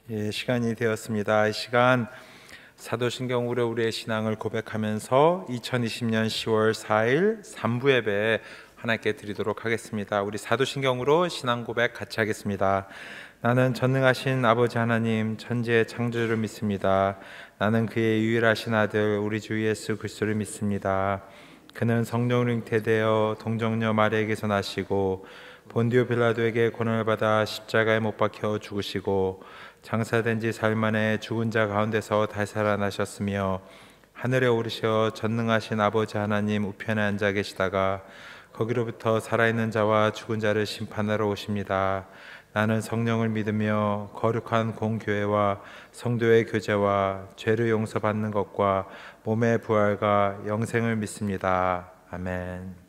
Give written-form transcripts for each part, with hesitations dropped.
시간이 되었습니다. 이 시간 사도신경으로 우리의 신앙을 고백하면서 2020년 10월 4일 3부 예배 하나님께 드리도록 하겠습니다. 우리 사도신경으로 신앙 고백 같이 하겠습니다. 나는 전능하신 아버지 하나님 천지의 창조주를 믿습니다. 나는 그의 유일하신 아들 우리 주 예수 그리스도를 믿습니다. 그는 성령으로 잉태되어 동정녀 마리아에게서 나시고 본디오 빌라도에게 고난을 받아 십자가에 못 박혀 죽으시고 장사된 지 사흘 만에 죽은 자 가운데서 다시 살아나셨으며 하늘에 오르셔 전능하신 아버지 하나님 우편에 앉아 계시다가 거기로부터 살아있는 자와 죽은 자를 심판하러 오십니다. 나는 성령을 믿으며 거룩한 공교회와 성도의 교제와 죄를 용서받는 것과 몸의 부활과 영생을 믿습니다. 아멘.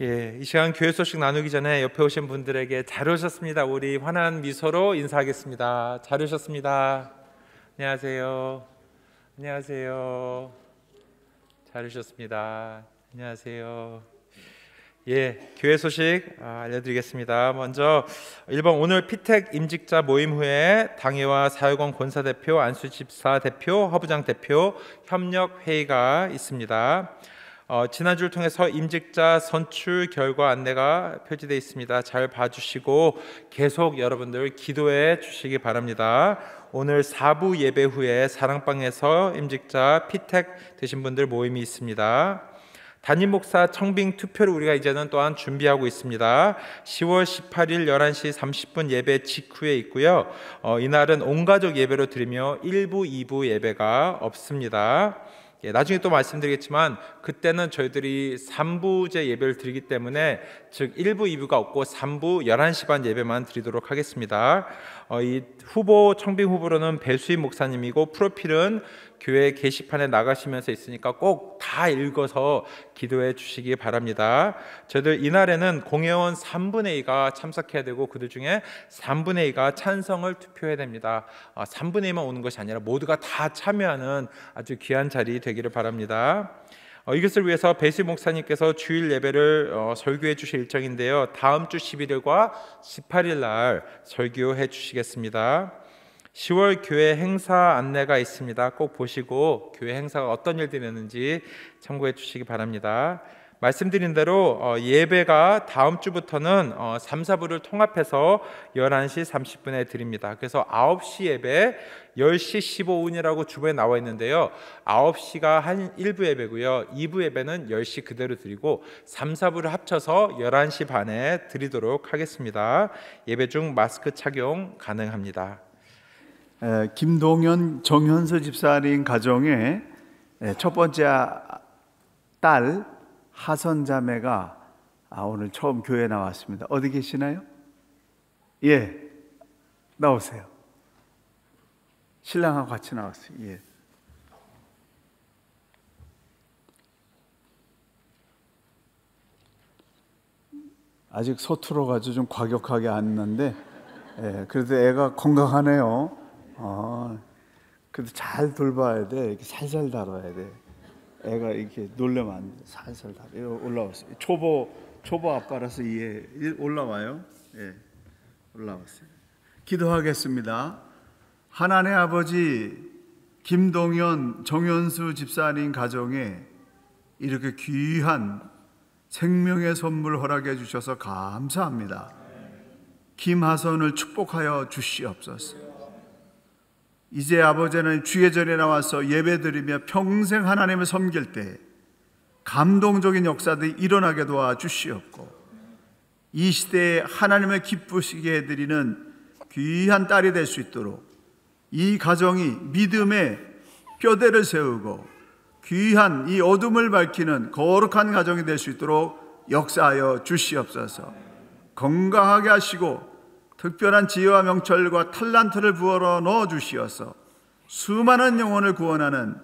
예, 이 시간 교회 소식 나누기 전에 옆에 오신 분들에게 잘 오셨습니다. 우리 환한 미소로 인사하겠습니다. 잘 오셨습니다. 안녕하세요. 안녕하세요. 잘 오셨습니다. 안녕하세요. 예, 교회 소식 알려드리겠습니다. 먼저 1번, 오늘 피택 임직자 모임 후에 당회와 사회권 권사대표, 안수집사 대표, 허부장 대표 협력 회의가 있습니다. 지난주를 통해서 임직자 선출 결과 안내가 표지되어 있습니다. 잘 봐주시고 계속 여러분들 기도해 주시기 바랍니다. 오늘 4부 예배 후에 사랑방에서 임직자 피택 되신 분들 모임이 있습니다. 담임 목사 청빙 투표를 우리가 이제는 또한 준비하고 있습니다. 10월 18일 11시 30분 예배 직후에 있고요. 이날은 온가족 예배로 드리며 1부, 2부 예배가 없습니다. 예, 나중에 또 말씀드리겠지만 그때는 저희들이 3부제 예배를 드리기 때문에 즉 1부, 2부가 없고 3부 11시 반 예배만 드리도록 하겠습니다. 이 후보, 청빙 후보로는 배수임 목사님이고 프로필은 교회 게시판에 나가시면서 있으니까 꼭 다 읽어서 기도해 주시기 바랍니다. 저희들 이날에는 공회원 3분의 2가 참석해야 되고 그들 중에 3분의 2가 찬성을 투표해야 됩니다. 3분의 2만 오는 것이 아니라 모두가 다 참여하는 아주 귀한 자리 되기를 바랍니다. 이것을 위해서 배수임 목사님께서 주일 예배를 설교해 주실 일정인데요. 다음 주 11일과 18일 날 설교해 주시겠습니다. 10월 교회 행사 안내가 있습니다. 꼭 보시고 교회 행사가 어떤 일들이 있는지 참고해 주시기 바랍니다. 말씀드린 대로 예배가 다음 주부터는 3, 4부를 통합해서 11시 30분에 드립니다. 그래서 9시 예배, 10시 15분이라고 주변에 나와 있는데요. 9시가 한 1부 예배고요. 2부 예배는 10시 그대로 드리고 3, 4부를 합쳐서 11시 반에 드리도록 하겠습니다. 예배 중 마스크 착용 가능합니다. 김동현, 정현수 집사님 가정의 첫 번째 딸 하선 자매가 오늘 처음 교회에 나왔습니다. 어디 계시나요? 예, 나오세요. 신랑하고 같이 나왔어요. 예. 아직 서툴어가지고 좀 과격하게 앉는데, 그래도 애가 건강하네요. 그래도 잘 돌봐야 돼. 이렇게 살살 다뤄야 돼. 애가 이렇게 놀려면 안 돼. 살살 다뤄. 올라왔어요. 초보 아빠라서 올라와요. 예, 올라왔어요. 기도하겠습니다. 하나님 아버지, 김동현, 정현수 집사님 가정에 이렇게 귀한 생명의 선물 허락해 주셔서 감사합니다. 김하선을 축복하여 주시옵소서. 이제 아버지는 주의 전에 나와서 예배드리며 평생 하나님을 섬길 때 감동적인 역사들이 일어나게 도와주시옵고, 이 시대에 하나님을 기쁘시게 해드리는 귀한 딸이 될 수 있도록 이 가정이 믿음의 뼈대를 세우고 귀한 이 어둠을 밝히는 거룩한 가정이 될 수 있도록 역사하여 주시옵소서. 건강하게 하시고 특별한 지혜와 명철과 탤런트를 부어러 넣어 주시어서 수많은 영혼을 구원하는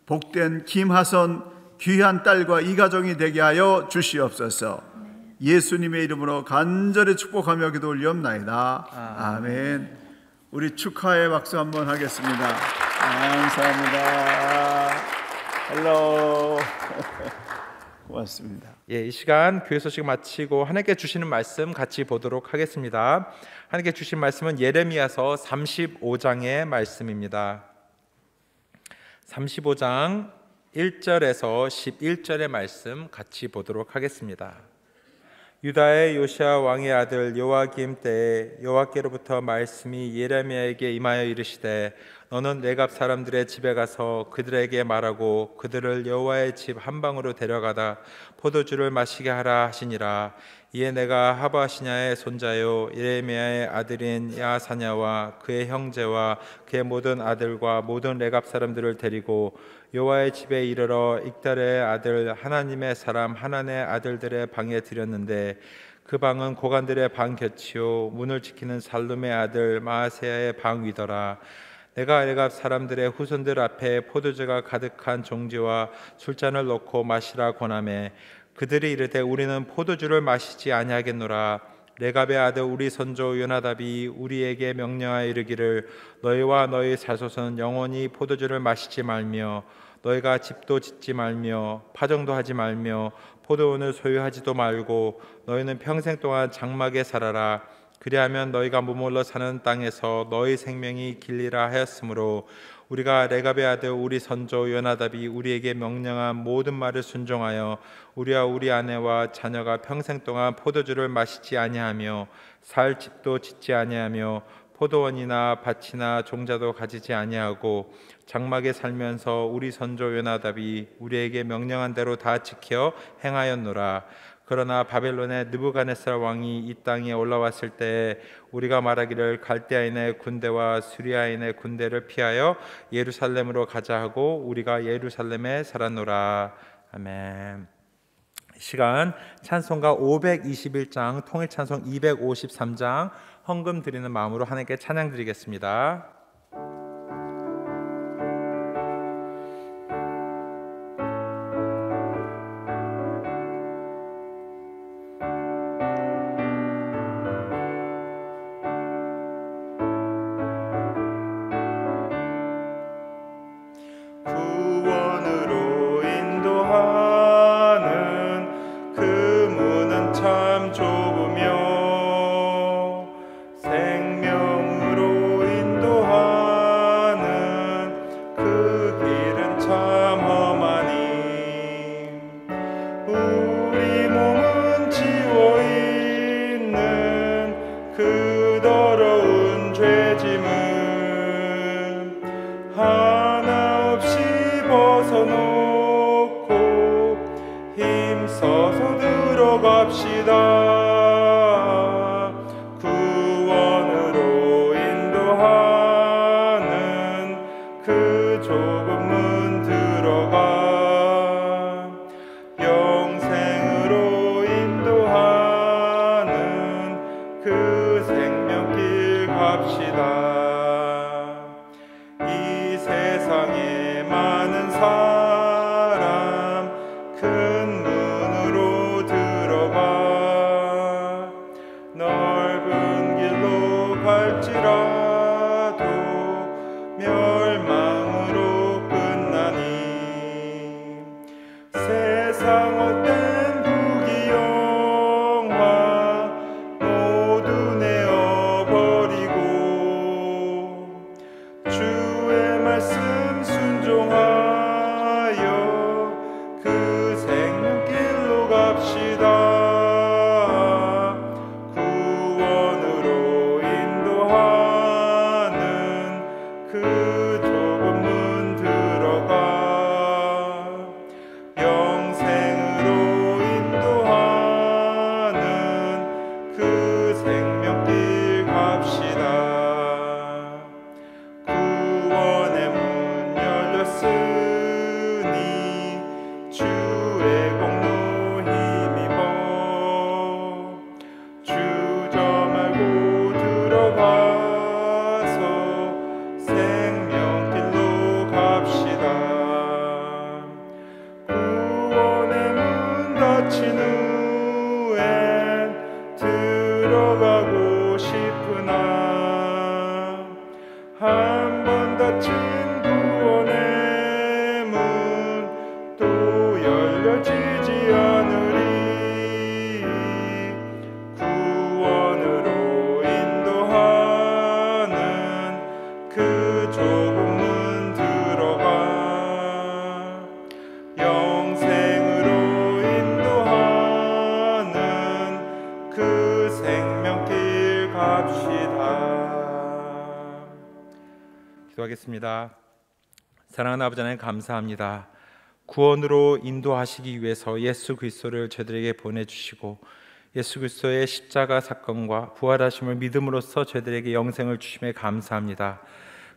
복된 김하선 귀한 딸과 이 가정이 되게 하여 주시옵소서. 예수님의 이름으로 간절히 축복하며 기도 올리옵나이다. 아멘. 우리 축하의 박수 한번 하겠습니다. 감사합니다. 헬로. 고맙습니다. 예, 이 시간 교회 소식 마치고 하나님께 주시는 말씀 같이 보도록 하겠습니다. 하나님께 주신 말씀은 예레미야서 35장의 말씀입니다. 35장 1절에서 11절의 말씀 같이 보도록 하겠습니다. 유다의 요시야 왕의 아들 요아김 때에 여호와께로부터 말씀이 예레미야에게 임하여 이르시되, 너는 네갑 사람들의 집에 가서 그들에게 말하고 그들을 여호와의 집 한방으로 데려가다 포도주를 마시게 하라 하시니라. 이에 내가 하바시냐의 손자요 예레미야의 아들인 야사냐와 그의 형제와 그의 모든 아들과 모든 레갑 사람들을 데리고 여호와의 집에 이르러 익달의 아들 하나님의 사람 하난의 아들들의 방에 들였는데, 그 방은 고관들의 방 곁이요 문을 지키는 살룸의 아들 마아세야의 방 위더라. 내가 레갑 사람들의 후손들 앞에 포도주가 가득한 종지와 술잔을 놓고 마시라 권하매 그들이 이르되 우리는 포도주를 마시지 아니하겠노라. 레갑의 아들 우리 선조 요나답이 우리에게 명령하여 이르기를 너희와 너희 자손은 영원히 포도주를 마시지 말며 너희가 집도 짓지 말며 파종도 하지 말며 포도원을 소유하지도 말고 너희는 평생 동안 장막에 살아라. 그리하면 너희가 머물러 사는 땅에서 너희 생명이 길리라 하였으므로 우리가 레갑의 아들 우리 선조 요나답이 우리에게 명령한 모든 말을 순종하여 우리와 우리 아내와 자녀가 평생 동안 포도주를 마시지 아니하며 살 집도 짓지 아니하며 포도원이나 밭이나 종자도 가지지 아니하고 장막에 살면서 우리 선조 요나답이 우리에게 명령한 대로 다 지켜 행하였노라. 그러나 바벨론의 느부갓네살 왕이 이 땅에 올라왔을 때 우리가 말하기를 갈대아인의 군대와 수리아인의 군대를 피하여 예루살렘으로 가자 하고 우리가 예루살렘에 살았노라. 아멘. 이 시간 찬송가 521장, 통일찬송 253장 헌금 드리는 마음으로 하나님께 찬양 드리겠습니다. 구원으로 인도하는 그 문은 참 좁으며 생명으로 인도하는 그 길은 참 험하니 우리 몸은 지워 있는 그 더러운 죄짐을 하나 없이 벗어놓고 힘써서 들어갑시다. 구원으로 인도하는 그 좁은 문 들어가 영생으로 인도하는 그 생명길 갑시다. 이 세상에 많은 사람 큰 문으로 들어가 넓은 길로 갈지라도 멸망으로 끝나니 세상 헛된 부귀영화 모두 내어버리고 주의 말씀 순종하여 그 생명길로 갑시다. 구원으로 인도하는 그 좁은 문 들어가 영생으로 인도하는 그 생명길 갑시다. 구원의 문 열렸으니 주의 공로 힘입어 주저 말고 들어가서 생명길로 갑시다. 구원의 문 닫힌 후엔 들어가고 싶으나 한 번 닫힌 구원의 문 또 열려지지 않으리. 구원으로 인도하는 그 좁은 문 들어가 영생으로 인도하는 그 생명길 갑시다. 기도하겠습니다. 사랑하는 아버지 하나님 감사합니다. 구원으로 인도하시기 위해서 예수 그리스도를 저희들에게 보내주시고 예수 그리스도의 십자가 사건과 부활하심을 믿음으로써 저희들에게 영생을 주심에 감사합니다.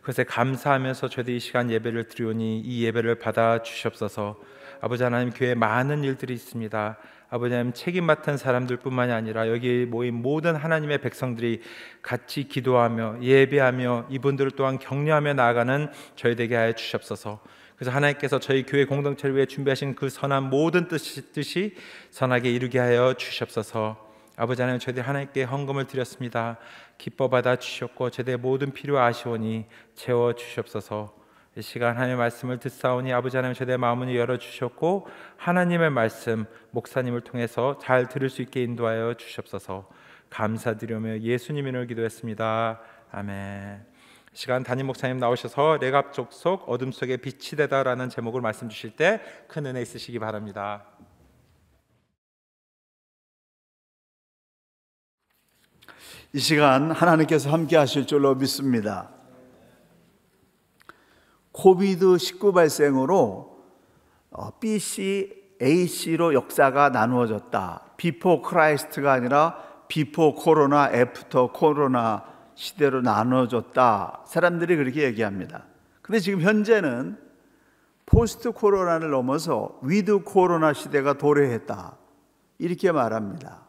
그것에 감사하면서 저희들이 이 시간 예배를 드리오니 이 예배를 받아 주시옵소서. 아버지 하나님, 교회에 많은 일들이 있습니다. 아버지 하나님, 책임 맡은 사람들뿐만이 아니라 여기 모인 모든 하나님의 백성들이 같이 기도하며 예배하며 이분들을 또한 격려하며 나아가는 저희 되게 하여 주시옵소서. 그래서 하나님께서 저희 교회 공동체를 위해 준비하신 그 선한 모든 뜻이 선하게 이루게 하여 주시옵소서. 아버지 하나님, 저희들 하나님께 헌금을 드렸습니다. 기뻐 받아 주셨고 저희들의 모든 필요 아시오니 채워 주시옵소서. 이 시간 하나님의 말씀을 듣사오니 아버지 하나님, 저희들의 마음을 열어주셨고 하나님의 말씀 목사님을 통해서 잘 들을 수 있게 인도하여 주시옵소서. 감사드리며 예수님 이름으로 기도했습니다. 아멘. 이 시간 담임 목사님 나오셔서 레갑 족속 어둠 속에 빛이 되다라는 제목을 말씀 주실 때 큰 은혜 있으시기 바랍니다. 이 시간 하나님께서 함께 하실 줄로 믿습니다. 코비드-19 발생으로 BC, AC로 역사가 나누어졌다. 비포 크라이스트가 아니라 비포 코로나, 애프터 코로나 시대로 나누어졌다. 사람들이 그렇게 얘기합니다. 근데 지금 현재는 포스트 코로나를 넘어서 위드 코로나 시대가 도래했다. 이렇게 말합니다.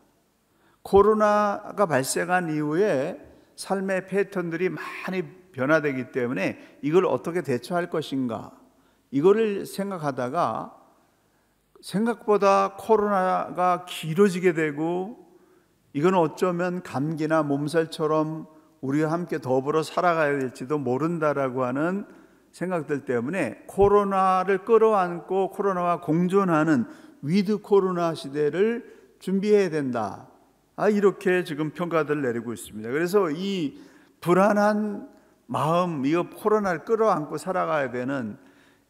코로나가 발생한 이후에 삶의 패턴들이 많이 변화되기 때문에 이걸 어떻게 대처할 것인가, 이거를 생각하다가 생각보다 코로나가 길어지게 되고 이건 어쩌면 감기나 몸살처럼 우리와 함께 더불어 살아가야 될지도 모른다라고 하는 생각들 때문에 코로나를 끌어안고 코로나와 공존하는 위드 코로나 시대를 준비해야 된다. 이렇게 지금 평가들을 내리고 있습니다. 그래서 이 불안한 마음, 이거 코로나를 끌어안고 살아가야 되는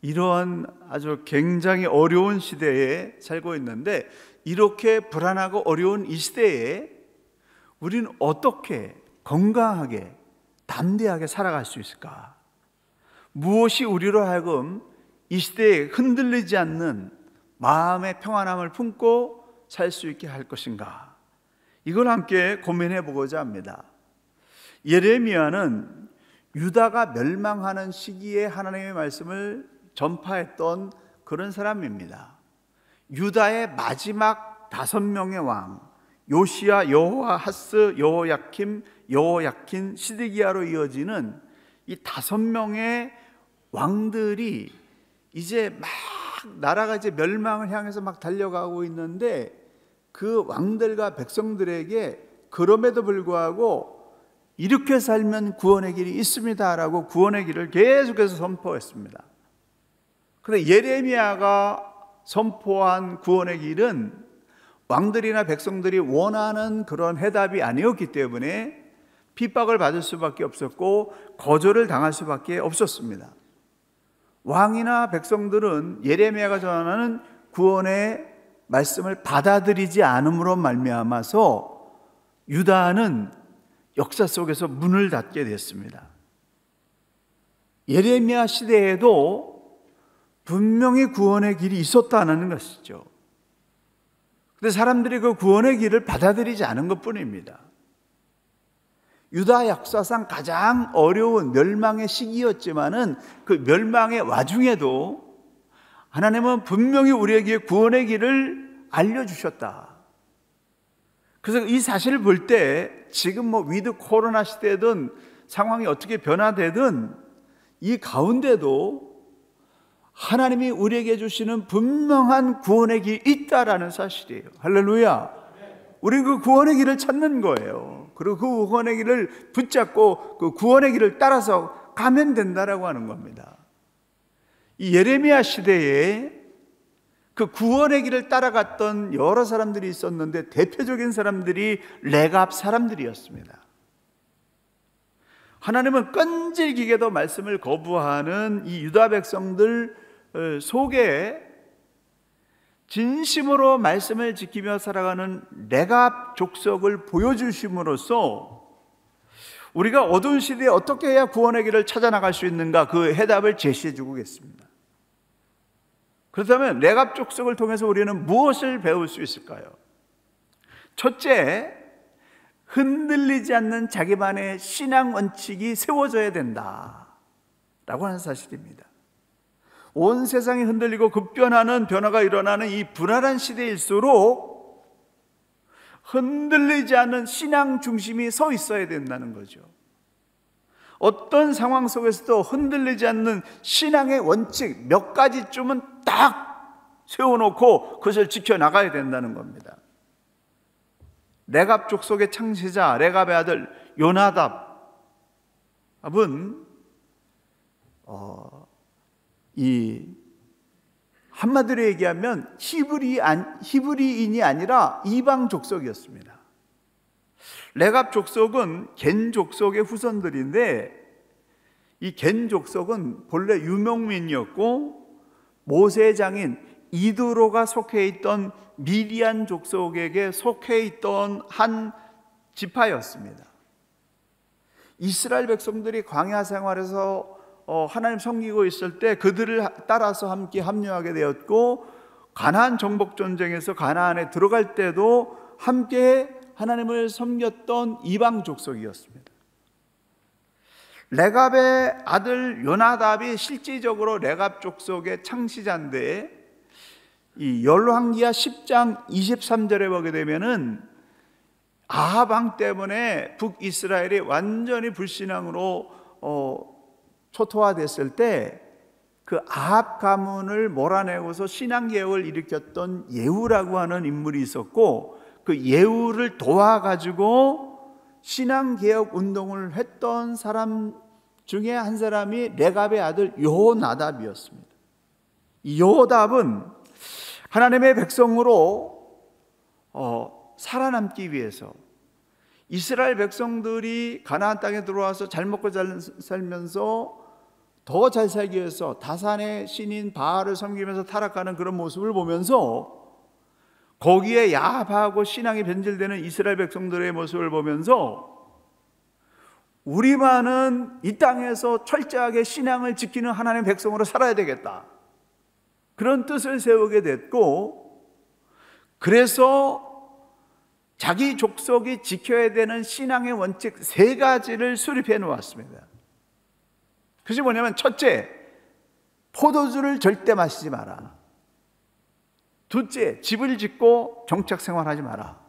이러한 아주 굉장히 어려운 시대에 살고 있는데, 이렇게 불안하고 어려운 이 시대에 우리는 어떻게 건강하게 담대하게 살아갈 수 있을까? 무엇이 우리로 하여금 이 시대에 흔들리지 않는 마음의 평안함을 품고 살 수 있게 할 것인가? 이걸 함께 고민해 보고자 합니다. 예레미야는 유다가 멸망하는 시기에 하나님의 말씀을 전파했던 그런 사람입니다. 유다의 마지막 5명의 왕, 요시야, 여호아하스, 여호야킨, 시드기야로 이어지는 이 5명의 왕들이 이제 막 나라가 이제 멸망을 향해서 막 달려가고 있는데, 그 왕들과 백성들에게 그럼에도 불구하고 이렇게 살면 구원의 길이 있습니다라고 구원의 길을 계속해서 선포했습니다. 그런데 예레미야가 선포한 구원의 길은 왕들이나 백성들이 원하는 그런 해답이 아니었기 때문에 핍박을 받을 수밖에 없었고 거절을 당할 수밖에 없었습니다. 왕이나 백성들은 예레미야가 전하는 구원의 말씀을 받아들이지 않음으로 말미암아서 유다는 역사 속에서 문을 닫게 됐습니다. 예레미야 시대에도 분명히 구원의 길이 있었다는 것이죠. 그런데 사람들이 그 구원의 길을 받아들이지 않은 것뿐입니다. 유다 역사상 가장 어려운 멸망의 시기였지만은 그 멸망의 와중에도 하나님은 분명히 우리에게 구원의 길을 알려주셨다. 그래서 이 사실을 볼 때 지금 위드 코로나 시대든 상황이 어떻게 변화되든 이 가운데도 하나님이 우리에게 주시는 분명한 구원의 길이 있다라는 사실이에요. 할렐루야. 우리는 그 구원의 길을 찾는 거예요. 그리고 그 구원의 길을 붙잡고 그 구원의 길을 따라서 가면 된다라고 하는 겁니다. 이 예레미야 시대에 그 구원의 길을 따라갔던 여러 사람들이 있었는데 대표적인 사람들이 레갑 사람들이었습니다. 하나님은 끈질기게도 말씀을 거부하는 이 유다 백성들 속에 진심으로 말씀을 지키며 살아가는 레갑 족속을 보여주심으로써 우리가 어두운 시대에 어떻게 해야 구원의 길을 찾아나갈 수 있는가, 그 해답을 제시해 주고 계십니다. 그렇다면 레갑 족속을 통해서 우리는 무엇을 배울 수 있을까요? 첫째, 흔들리지 않는 자기만의 신앙 원칙이 세워져야 된다. 라고 하는 사실입니다. 온 세상이 흔들리고 급변하는 변화가 일어나는 이 불안한 시대일수록 흔들리지 않는 신앙 중심이 서 있어야 된다는 거죠. 어떤 상황 속에서도 흔들리지 않는 신앙의 원칙 몇 가지쯤은 딱 세워놓고 그것을 지켜나가야 된다는 겁니다. 레갑 족속의 창시자 레갑의 아들 요나답은 이 한마디로 얘기하면 히브리인이 아니라 이방 족속이었습니다. 레갑 족속은 겐 족속의 후손들인데 이 겐 족속은 본래 유목민이었고 모세의 장인 이드로가 속해 있던 미디안 족속에게 속해 있던 한 지파였습니다. 이스라엘 백성들이 광야 생활에서 하나님 섬기고 있을 때 그들을 따라서 함께 합류하게 되었고 가나안 정복 전쟁에서 가나안에 들어갈 때도 함께 하나님을 섬겼던 이방 족속이었습니다. 레갑의 아들 요나답이 실질적으로 레갑 족속의 창시자인데 이 열왕기하 10장 23절에 보게 되면은 아합 왕 때문에 북이스라엘이 완전히 불신앙으로 초토화됐을 때 그 아합 가문을 몰아내고서 신앙개혁을 일으켰던 예후라고 하는 인물이 있었고 그 예후를 도와가지고 신앙개혁 운동을 했던 사람 중에 한 사람이 레갑의 아들 여호나답이었습니다. 이 여호나답은 하나님의 백성으로 살아남기 위해서 이스라엘 백성들이 가나안 땅에 들어와서 잘 먹고 잘 살면서 더 잘 살기 위해서 다산의 신인 바알을 섬기면서 타락하는 그런 모습을 보면서 거기에 야합하고 신앙이 변질되는 이스라엘 백성들의 모습을 보면서 우리만은 이 땅에서 철저하게 신앙을 지키는 하나님의 백성으로 살아야 되겠다, 그런 뜻을 세우게 됐고, 그래서 자기 족속이 지켜야 되는 신앙의 원칙 3가지를 수립해 놓았습니다. 그것이 뭐냐면, 첫째, 포도주를 절대 마시지 마라. 둘째, 집을 짓고 정착 생활하지 마라.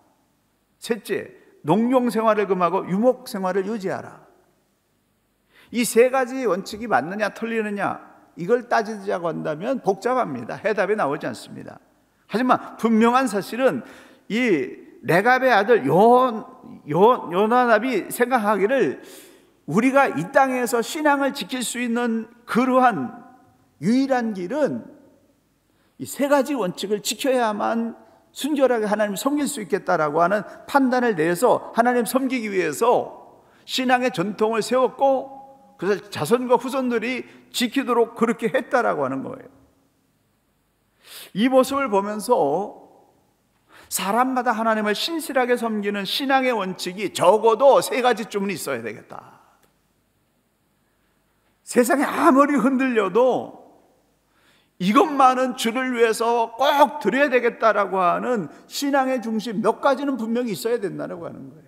셋째, 농경 생활을 금하고 유목 생활을 유지하라. 이 3가지 원칙이 맞느냐 틀리느냐, 이걸 따지자고 한다면 복잡합니다. 해답이 나오지 않습니다. 하지만 분명한 사실은 이 레갑의 아들 요나답이 생각하기를 우리가 이 땅에서 신앙을 지킬 수 있는 그러한 유일한 길은 이 3가지 원칙을 지켜야만 순결하게 하나님 섬길 수 있겠다라고 하는 판단을 내서 하나님 섬기기 위해서 신앙의 전통을 세웠고, 그래서 자손과 후손들이 지키도록 그렇게 했다라고 하는 거예요. 이 모습을 보면서 사람마다 하나님을 신실하게 섬기는 신앙의 원칙이 적어도 3가지쯤은 있어야 되겠다. 세상이 아무리 흔들려도 이것만은 주를 위해서 꼭 드려야 되겠다라고 하는 신앙의 중심 몇 가지는 분명히 있어야 된다고 하는 거예요.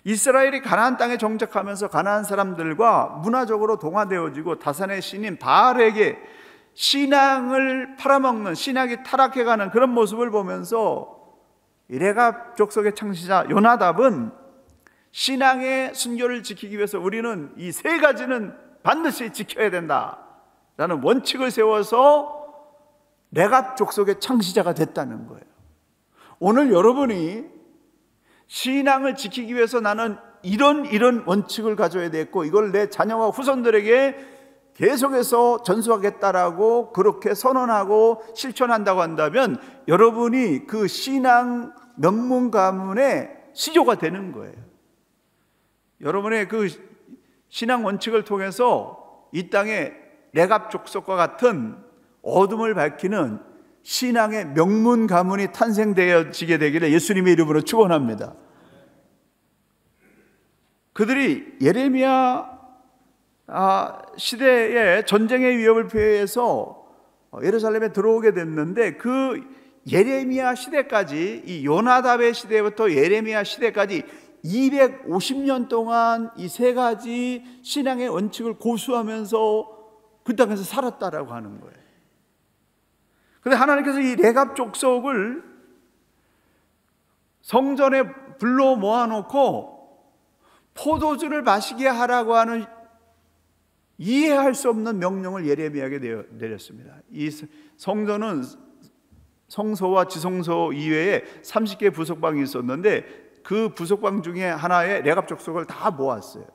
이스라엘이 가나안 땅에 정착하면서 가나안 사람들과 문화적으로 동화되어지고 다산의 신인 바알에게 신앙을 팔아먹는, 신앙이 타락해가는 그런 모습을 보면서 레갑 족속의 창시자 요나답은 신앙의 순결을 지키기 위해서 우리는 이 3가지는 반드시 지켜야 된다라는 원칙을 세워서 레갑 족속의 창시자가 됐다는 거예요. 오늘 여러분이 신앙을 지키기 위해서 나는 이런 원칙을 가져야 되겠고 이걸 내 자녀와 후손들에게 계속해서 전수하겠다라고 그렇게 선언하고 실천한다고 한다면 여러분이 그 신앙 명문 가문의 시조가 되는 거예요. 여러분의 그 신앙 원칙을 통해서 이 땅에 레갑 족속과 같은 어둠을 밝히는 신앙의 명문 가문이 탄생되어지게 되기를 예수님의 이름으로 축원합니다. 그들이 예레미야 시대에 전쟁의 위협을 피해서 예루살렘에 들어오게 됐는데 그 예레미야 시대까지, 이 요나답의 시대부터 예레미야 시대까지 250년 동안 이 세 가지 신앙의 원칙을 고수하면서 그 땅에서 살았다라고 하는 거예요. 그런데 하나님께서 이 레갑 족속을 성전에 불러 모아놓고 포도주를 마시게 하라고 하는 이해할 수 없는 명령을 예레미야에게 내렸습니다. 이 성전은 성소와 지성소 이외에 30개 부속방이 있었는데 그 부속방 중에 하나에 레갑 족속을 다 모았어요.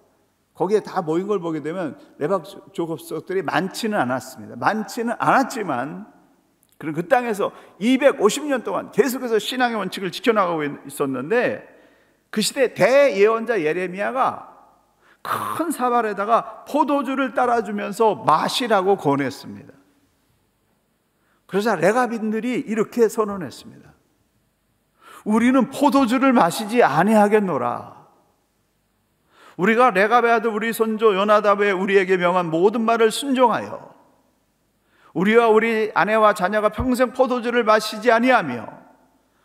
거기에 다 모인 걸 보게 되면 레갑 족속들이 많지는 않았습니다. 많지는 않았지만 그럼 그 땅에서 250년 동안 계속해서 신앙의 원칙을 지켜나가고 있었는데 그 시대 대예언자 예레미야가 큰 사발에다가 포도주를 따라주면서 마시라고 권했습니다. 그래서 레갑인들이 이렇게 선언했습니다. 우리는 포도주를 마시지 아니하겠노라. 우리가 레갑의 아들 우리 손조 요나답의 우리에게 명한 모든 말을 순종하여 우리와 우리 아내와 자녀가 평생 포도주를 마시지 아니하며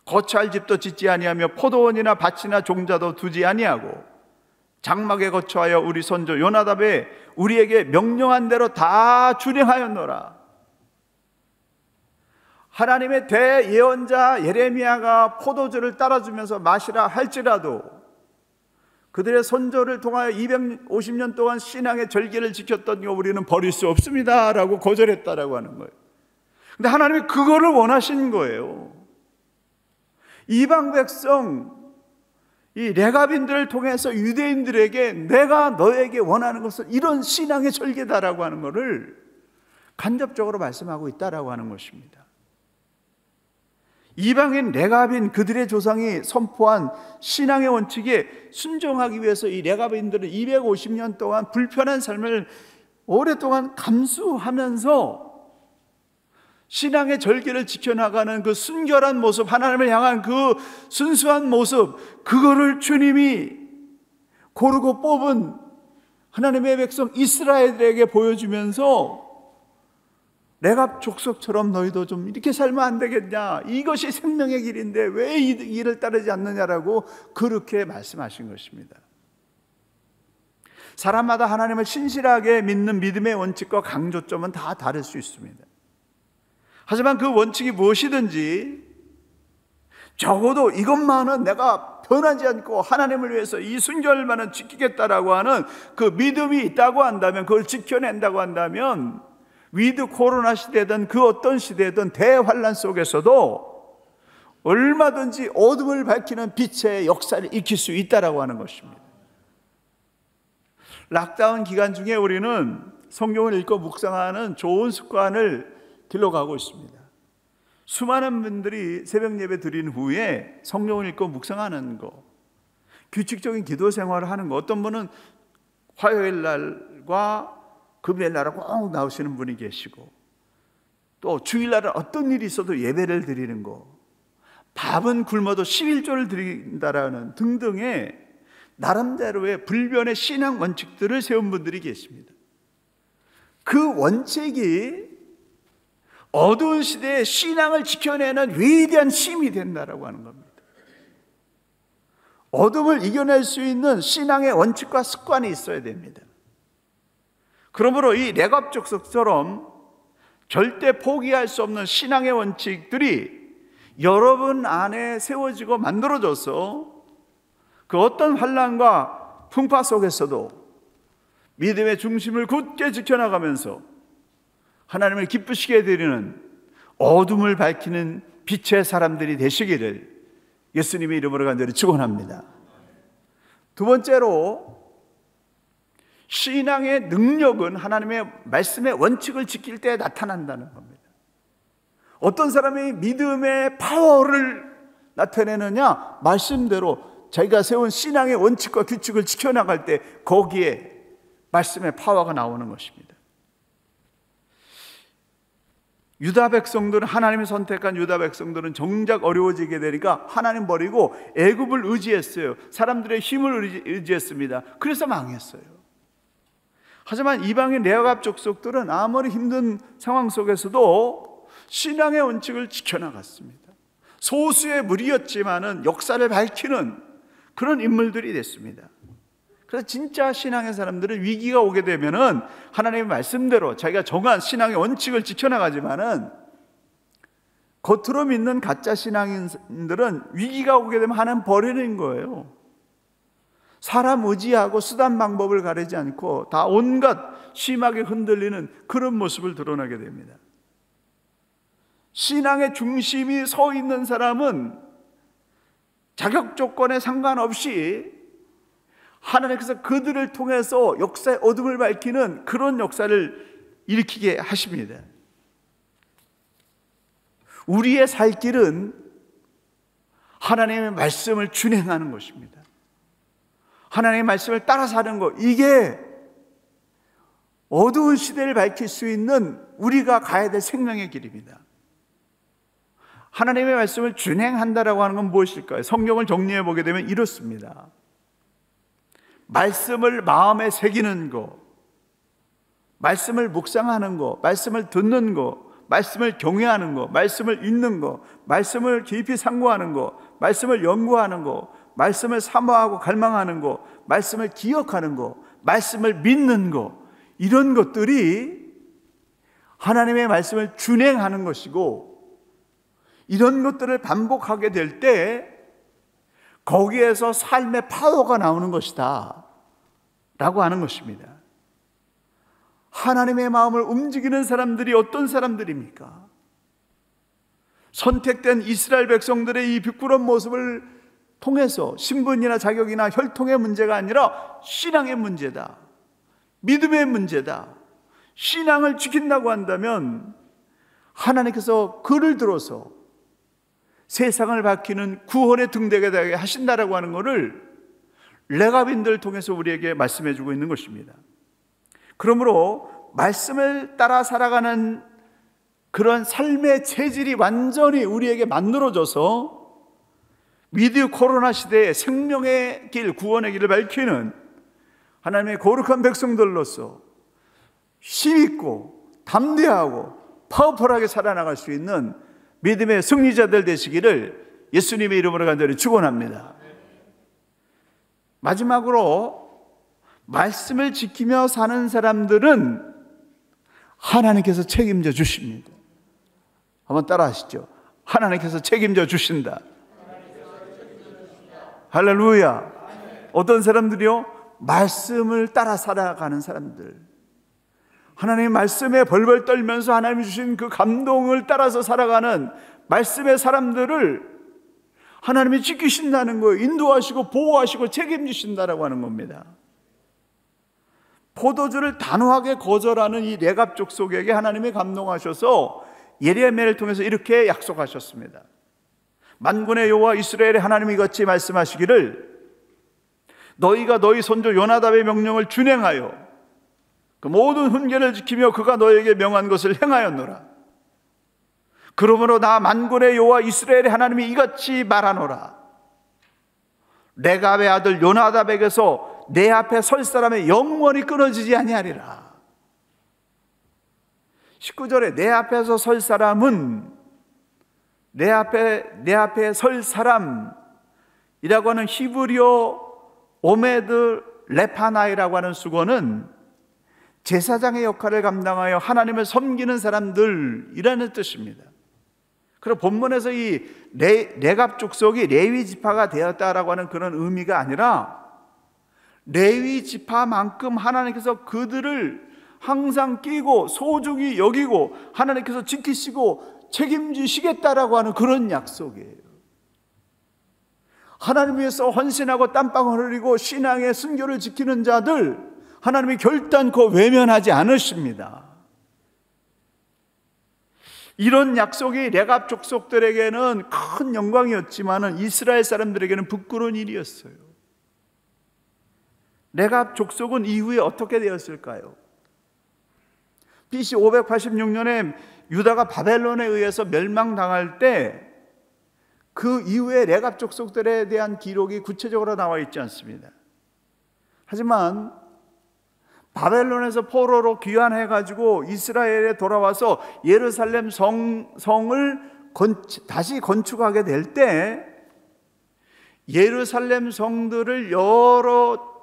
거처할 집도 짓지 아니하며 포도원이나 밭이나 종자도 두지 아니하고 장막에 거처하여 우리 손조 요나답의 우리에게 명령한 대로 다 준행하였노라. 하나님의 대예언자 예레미야가 포도주를 따라주면서 마시라 할지라도 그들의 선조를 통하여 250년 동안 신앙의 절개를 지켰던 거 우리는 버릴 수 없습니다 라고 거절했다라고 하는 거예요. 근데 하나님이 그거를 원하신 거예요. 이방 백성 이 레갑인들을 통해서 유대인들에게 내가 너에게 원하는 것은 이런 신앙의 절개다라고 하는 것을 간접적으로 말씀하고 있다라고 하는 것입니다. 이방인 레갑인 그들의 조상이 선포한 신앙의 원칙에 순종하기 위해서 이 레갑인들은 250년 동안 불편한 삶을 오랫동안 감수하면서 신앙의 절개를 지켜나가는 그 순결한 모습, 하나님을 향한 그 순수한 모습, 그거를 주님이 고르고 뽑은 하나님의 백성 이스라엘에게 보여주면서 레갑 족속처럼 너희도 좀 이렇게 살면 안 되겠냐, 이것이 생명의 길인데 왜 이 길을 따르지 않느냐라고 그렇게 말씀하신 것입니다. 사람마다 하나님을 신실하게 믿는 믿음의 원칙과 강조점은 다 다를 수 있습니다. 하지만 그 원칙이 무엇이든지 적어도 이것만은 내가 변하지 않고 하나님을 위해서 이 순결만은 지키겠다라고 하는 그 믿음이 있다고 한다면, 그걸 지켜낸다고 한다면 위드 코로나 시대든 그 어떤 시대든 대환란 속에서도 얼마든지 어둠을 밝히는 빛의 역사를 익힐 수 있다라고 하는 것입니다. 락다운 기간 중에 우리는 성경을 읽고 묵상하는 좋은 습관을 길러가고 있습니다. 수많은 분들이 새벽 예배 드린 후에 성경을 읽고 묵상하는 거, 규칙적인 기도 생활을 하는 거, 어떤 분은 화요일 날과 금요일 날은 꼭 나오시는 분이 계시고, 또 주일날은 어떤 일이 있어도 예배를 드리는 거, 밥은 굶어도 11조를 드린다라는 등등의 나름대로의 불변의 신앙 원칙들을 세운 분들이 계십니다. 그 원칙이 어두운 시대에 신앙을 지켜내는 위대한 힘이 된다라고 하는 겁니다. 어둠을 이겨낼 수 있는 신앙의 원칙과 습관이 있어야 됩니다. 그러므로 이 레갑 족속처럼 절대 포기할 수 없는 신앙의 원칙들이 여러분 안에 세워지고 만들어져서 그 어떤 환난과 풍파 속에서도 믿음의 중심을 굳게 지켜나가면서 하나님을 기쁘시게 드리는 어둠을 밝히는 빛의 사람들이 되시기를 예수님의 이름으로 간절히 축원합니다. 두 번째로, 신앙의 능력은 하나님의 말씀의 원칙을 지킬 때 나타난다는 겁니다. 어떤 사람이 믿음의 파워를 나타내느냐? 말씀대로 자기가 세운 신앙의 원칙과 규칙을 지켜나갈 때 거기에 말씀의 파워가 나오는 것입니다. 유다 백성들은, 하나님이 선택한 유다 백성들은 정작 어려워지게 되니까 하나님 버리고 애굽을 의지했어요. 사람들의 힘을 의지했습니다. 그래서 망했어요. 하지만 이방인 레갑 족속들은 아무리 힘든 상황 속에서도 신앙의 원칙을 지켜나갔습니다. 소수의 무리였지만은 역사를 밝히는 그런 인물들이 됐습니다. 그래서 진짜 신앙의 사람들은 위기가 오게 되면은 하나님의 말씀대로 자기가 정한 신앙의 원칙을 지켜나가지만은, 겉으로 믿는 가짜 신앙인들은 위기가 오게 되면 하나님 버리는 거예요. 사람 의지하고 수단 방법을 가리지 않고 다 온갖 심하게 흔들리는 그런 모습을 드러나게 됩니다. 신앙의 중심이 서 있는 사람은 자격 조건에 상관없이 하나님께서 그들을 통해서 역사의 어둠을 밝히는 그런 역사를 일으키게 하십니다. 우리의 살 길은 하나님의 말씀을 준행하는 것입니다. 하나님의 말씀을 따라 사는 것, 이게 어두운 시대를 밝힐 수 있는 우리가 가야 될 생명의 길입니다. 하나님의 말씀을 준행한다라고 하는 건 무엇일까요? 성경을 정리해 보게 되면 이렇습니다. 말씀을 마음에 새기는 것, 말씀을 묵상하는 것, 말씀을 듣는 것, 말씀을 경외하는 것, 말씀을 읽는 것, 말씀을 깊이 상고하는 것, 말씀을 연구하는 것, 말씀을 사모하고 갈망하는 것, 말씀을 기억하는 것, 말씀을 믿는 것, 이런 것들이 하나님의 말씀을 준행하는 것이고, 이런 것들을 반복하게 될 때 거기에서 삶의 파워가 나오는 것이다 라고 하는 것입니다. 하나님의 마음을 움직이는 사람들이 어떤 사람들입니까? 선택된 이스라엘 백성들의 이 부끄러운 모습을 통해서 신분이나 자격이나 혈통의 문제가 아니라 신앙의 문제다, 믿음의 문제다. 신앙을 지킨다고 한다면 하나님께서 그를 들어서 세상을 밝히는 구원의 등대가 되게 하신다라고 하는 것을 레가빈들을 통해서 우리에게 말씀해 주고 있는 것입니다. 그러므로 말씀을 따라 살아가는 그런 삶의 체질이 완전히 우리에게 만들어져서 위드 코로나 시대에 생명의 길, 구원의 길을 밝히는 하나님의 거룩한 백성들로서 힘있고 담대하고 파워풀하게 살아나갈 수 있는 믿음의 승리자들 되시기를 예수님의 이름으로 간절히 축원합니다. 마지막으로 말씀을 지키며 사는 사람들은 하나님께서 책임져 주십니다. 한번 따라 하시죠. 하나님께서 책임져 주신다. 할렐루야. 어떤 사람들이요? 말씀을 따라 살아가는 사람들, 하나님의 말씀에 벌벌 떨면서 하나님이 주신 그 감동을 따라서 살아가는 말씀의 사람들을 하나님이 지키신다는 거예요. 인도하시고 보호하시고 책임지신다라고 하는 겁니다. 포도주를 단호하게 거절하는 이 레갑 족속에게 하나님이 감동하셔서 예레미야를 통해서 이렇게 약속하셨습니다. 만군의 여호와 이스라엘의 하나님이 이같이 말씀하시기를, 너희가 너희 선조 요나답의 명령을 준행하여 그 모든 훈계를 지키며 그가 너에게 명한 것을 행하였노라. 그러므로 나 만군의 여호와 이스라엘의 하나님이 이같이 말하노라. 레갑의 아들 요나답에게서 내 앞에 설 사람의 영원히 끊어지지 아니하리라. 19절에 내 앞에서 설 사람은 내 앞에 설 사람이라고 하는 히브리어 오메드 레파나이라고 하는 수거는 제사장의 역할을 감당하여 하나님을 섬기는 사람들이라는 뜻입니다. 그리고 본문에서 이 레갑 족속이 레위 지파가 되었다라고 하는 그런 의미가 아니라, 레위 지파만큼 하나님께서 그들을 항상 끼고 소중히 여기고 하나님께서 지키시고 책임지시겠다라고 하는 그런 약속이에요. 하나님 위해서 헌신하고 땀방울 흘리고 신앙의 순교를 지키는 자들 하나님이 결단코 외면하지 않으십니다. 이런 약속이 레갑 족속들에게는 큰 영광이었지만 이스라엘 사람들에게는 부끄러운 일이었어요. 레갑 족속은 이후에 어떻게 되었을까요? BC 586년에 유다가 바벨론에 의해서 멸망당할 때 그 이후에 레갑 족속들에 대한 기록이 구체적으로 나와 있지 않습니다. 하지만 바벨론에서 포로로 귀환해가지고 이스라엘에 돌아와서 예루살렘 성을 다시 건축하게 될 때 예루살렘 성들을 여러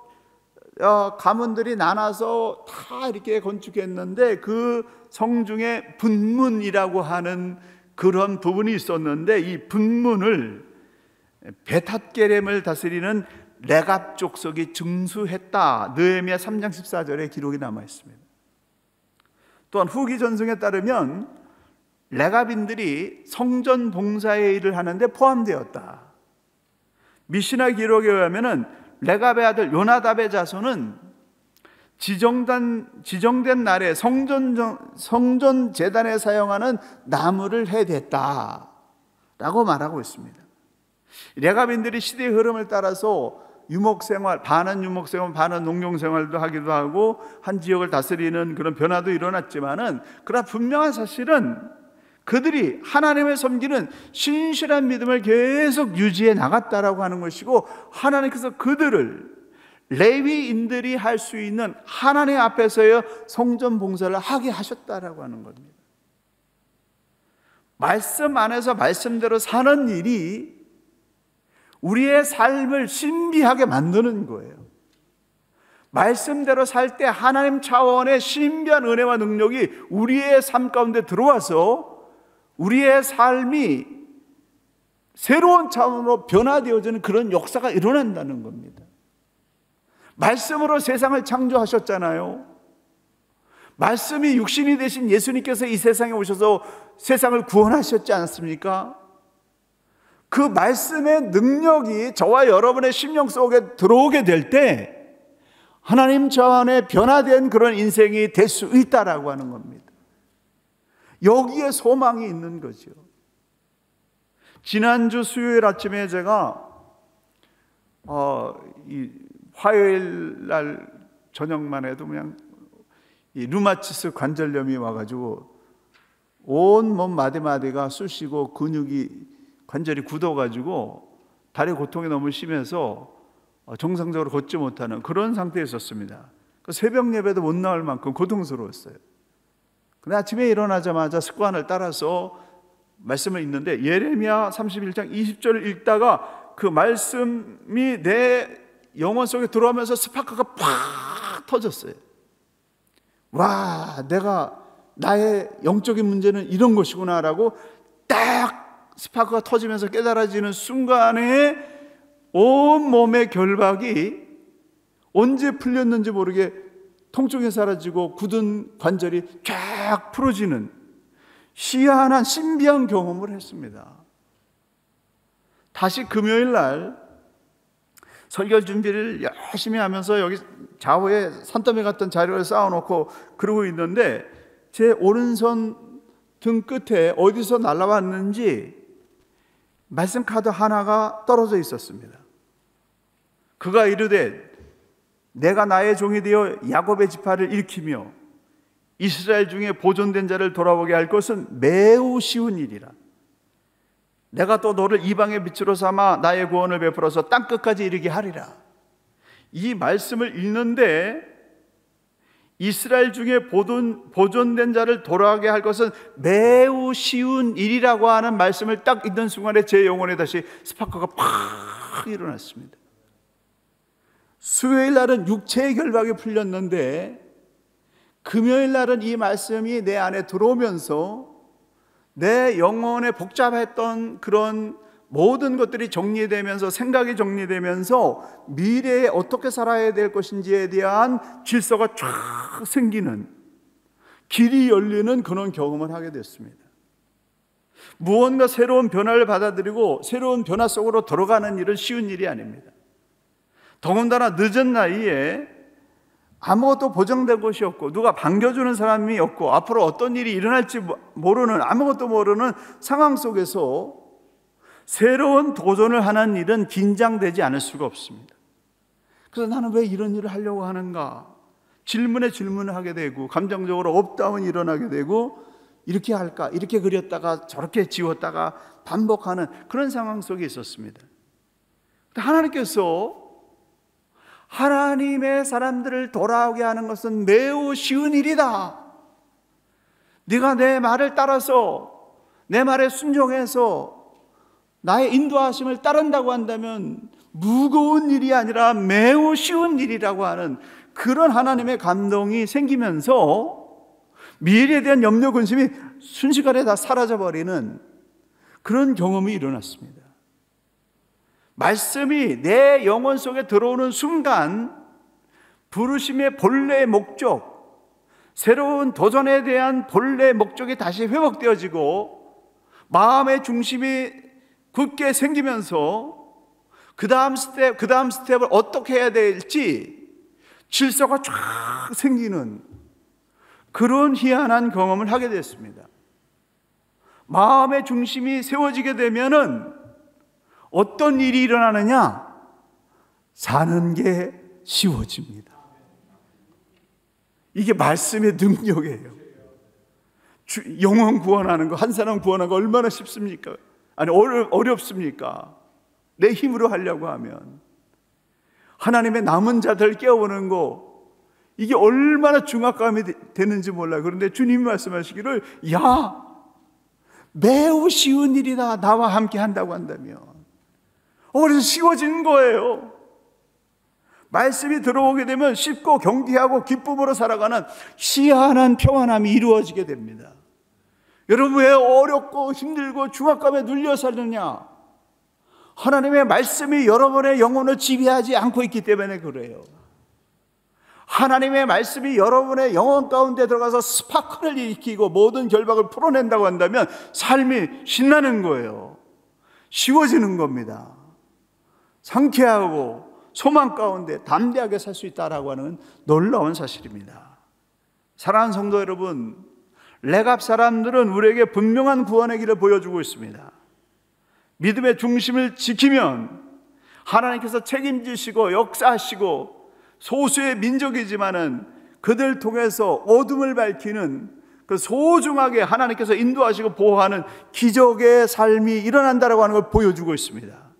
가문들이 나눠서 다 이렇게 건축했는데 그 성 중에 분문이라고 하는 그런 부분이 있었는데 이 분문을 베닷게렘을 다스리는 레갑 족속이 증수했다. 느헤미야 3장 14절에 기록이 남아 있습니다. 또한 후기 전승에 따르면 레갑인들이 성전 봉사의 일을 하는데 포함되었다. 미시나 기록에 의하면 레갑의 아들 요나답의 자손은 지정된 날에 성전 제단에 사용하는 나무를 해댔다 라고 말하고 있습니다. 레갑인들이 시대의 흐름을 따라서 유목생활, 반은 유목생활, 반은 농경생활도 하기도 하고 한 지역을 다스리는 그런 변화도 일어났지만은 그러나 분명한 사실은 그들이 하나님을 섬기는 신실한 믿음을 계속 유지해 나갔다라고 하는 것이고, 하나님께서 그들을 레위인들이 할 수 있는 하나님 앞에서의 성전 봉사를 하게 하셨다라고 하는 겁니다. 말씀 안에서 말씀대로 사는 일이 우리의 삶을 신비하게 만드는 거예요. 말씀대로 살 때 하나님 차원의 신비한 은혜와 능력이 우리의 삶 가운데 들어와서 우리의 삶이 새로운 차원으로 변화되어지는 그런 역사가 일어난다는 겁니다. 말씀으로 세상을 창조하셨잖아요. 말씀이 육신이 되신 예수님께서 이 세상에 오셔서 세상을 구원하셨지 않습니까? 그 말씀의 능력이 저와 여러분의 심령 속에 들어오게 될 때 하나님 차원의 변화된 그런 인생이 될 수 있다라고 하는 겁니다. 여기에 소망이 있는 거죠. 지난주 수요일 아침에 제가 화요일 날 저녁만 해도 그냥 이 류마티스 관절염이 와가지고 온몸 마디마디가 쑤시고 근육이 관절이 굳어가지고 다리 고통이 너무 심해서 정상적으로 걷지 못하는 그런 상태에 있었습니다. 새벽 예배도 못 나올 만큼 고통스러웠어요. 근데 아침에 일어나자마자 습관을 따라서 말씀을 읽는데 예레미야 31장 20절을 읽다가 그 말씀이 내 영혼 속에 들어오면서 스파크가 팍 터졌어요. 와, 나의 영적인 문제는 이런 것이구나라고 딱 스파크가 터지면서 깨달아지는 순간에 온 몸의 결박이 언제 풀렸는지 모르게 통증이 사라지고 굳은 관절이 쫙 풀어지는 희한한 신비한 경험을 했습니다. 다시 금요일 날 설교 준비를 열심히 하면서 여기 좌우에 산더미 같은 자료를 쌓아놓고 그러고 있는데 제 오른손 등 끝에 어디서 날아왔는지 말씀 카드 하나가 떨어져 있었습니다. 그가 이르되 내가 나의 종이 되어 야곱의 지파를 일으키며 이스라엘 중에 보존된 자를 돌아오게 할 것은 매우 쉬운 일이라. 내가 또 너를 이방의 빛으로 삼아 나의 구원을 베풀어서 땅끝까지 이르게 하리라. 이 말씀을 읽는데 이스라엘 중에 보존된 자를 돌아오게 할 것은 매우 쉬운 일이라고 하는 말씀을 딱 읽는 순간에 제 영혼에 다시 스파크가 팍 일어났습니다. 수요일 날은 육체의 결박이 풀렸는데 금요일 날은 이 말씀이 내 안에 들어오면서 내 영혼에 복잡했던 그런 모든 것들이 정리되면서 생각이 정리되면서 미래에 어떻게 살아야 될 것인지에 대한 질서가 쫙 생기는, 길이 열리는 그런 경험을 하게 됐습니다. 무언가 새로운 변화를 받아들이고 새로운 변화 속으로 들어가는 일은 쉬운 일이 아닙니다. 더군다나 늦은 나이에 아무것도 보장된 것이 없고 누가 반겨주는 사람이 없고 앞으로 어떤 일이 일어날지 모르는, 아무것도 모르는 상황 속에서 새로운 도전을 하는 일은 긴장되지 않을 수가 없습니다. 그래서 나는 왜 이런 일을 하려고 하는가? 질문에 질문을 하게 되고 감정적으로 업다운이 일어나게 되고 이렇게 할까? 이렇게 그렸다가 저렇게 지웠다가 반복하는 그런 상황 속에 있었습니다. 하나님께서 하나님의 사람들을 돌아오게 하는 것은 매우 쉬운 일이다. 네가 내 말을 따라서 내 말에 순종해서 나의 인도하심을 따른다고 한다면 무거운 일이 아니라 매우 쉬운 일이라고 하는 그런 하나님의 감동이 생기면서 미래에 대한 염려 근심이 순식간에 다 사라져버리는 그런 경험이 일어났습니다. 말씀이 내 영혼 속에 들어오는 순간 부르심의 본래의 목적, 새로운 도전에 대한 본래의 목적이 다시 회복되어지고 마음의 중심이 굳게 생기면서 그 다음 스텝을 어떻게 해야 될지 질서가 쫙 생기는 그런 희한한 경험을 하게 됐습니다. 마음의 중심이 세워지게 되면은 어떤 일이 일어나느냐? 사는 게 쉬워집니다. 이게 말씀의 능력이에요. 영혼 구원하는 거, 한 사람 구원하는 거 얼마나 쉽습니까? 아니 어렵습니까? 내 힘으로 하려고 하면 하나님의 남은 자들 깨우는 거 이게 얼마나 중압감이 되는지 몰라요. 그런데 주님이 말씀하시기를 야 매우 쉬운 일이다 나와 함께 한다고 한다면 그래서 쉬워진 거예요. 말씀이 들어오게 되면 쉽고 경쾌하고 기쁨으로 살아가는 희한한 평안함이 이루어지게 됩니다. 여러분 왜 어렵고 힘들고 중압감에 눌려 사느냐? 하나님의 말씀이 여러분의 영혼을 지배하지 않고 있기 때문에 그래요. 하나님의 말씀이 여러분의 영혼 가운데 들어가서 스파크를 일으키고 모든 결박을 풀어낸다고 한다면 삶이 신나는 거예요. 쉬워지는 겁니다. 상쾌하고 소망 가운데 담대하게 살 수 있다라고 하는 놀라운 사실입니다. 사랑하는 성도 여러분, 레갑 사람들은 우리에게 분명한 구원의 길을 보여주고 있습니다. 믿음의 중심을 지키면 하나님께서 책임지시고 역사하시고 소수의 민족이지만은 그들 통해서 어둠을 밝히는 그 소중하게 하나님께서 인도하시고 보호하는 기적의 삶이 일어난다라고 하는 걸 보여주고 있습니다.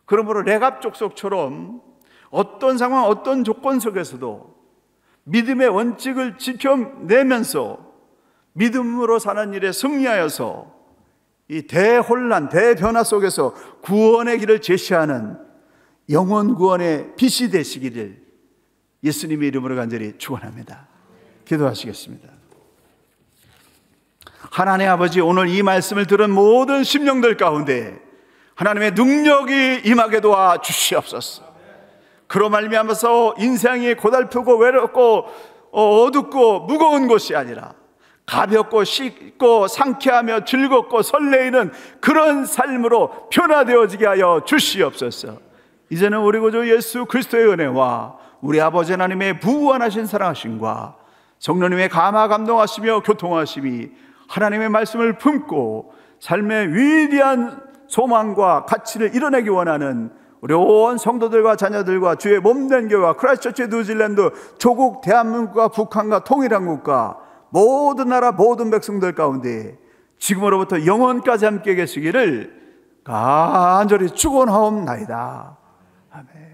그러므로 레갑 족속처럼 어떤 상황, 어떤 조건 속에서도 믿음의 원칙을 지켜내면서 믿음으로 사는 일에 승리하여서 이 대혼란, 대변화 속에서 구원의 길을 제시하는 영혼 구원의 빛이 되시기를 예수님의 이름으로 간절히 축원합니다. 기도하시겠습니다. 하나님 아버지, 오늘 이 말씀을 들은 모든 심령들 가운데 하나님의 능력이 임하게 도와 주시옵소서. 그로 말미암아서 인생이 고달프고 외롭고 어둡고 무거운 것이 아니라 가볍고 쉽고 상쾌하며 즐겁고 설레이는 그런 삶으로 변화되어지게 하여 주시옵소서. 이제는 우리 구주 예수 그리스도의 은혜와 우리 아버지 하나님의 무한하신 사랑하심과 성령님의 감화 감동하시며 교통하심이 하나님의 말씀을 품고 삶의 위대한 소망과 가치를 이뤄내기 원하는 우리 온 성도들과 자녀들과 주의 몸된 교회와 크라이스트처치 뉴질랜드 조국 대한민국과 북한과 통일한국과 모든 나라 모든 백성들 가운데 지금으로부터 영원까지 함께 계시기를 간절히 축원하옵나이다. 아멘.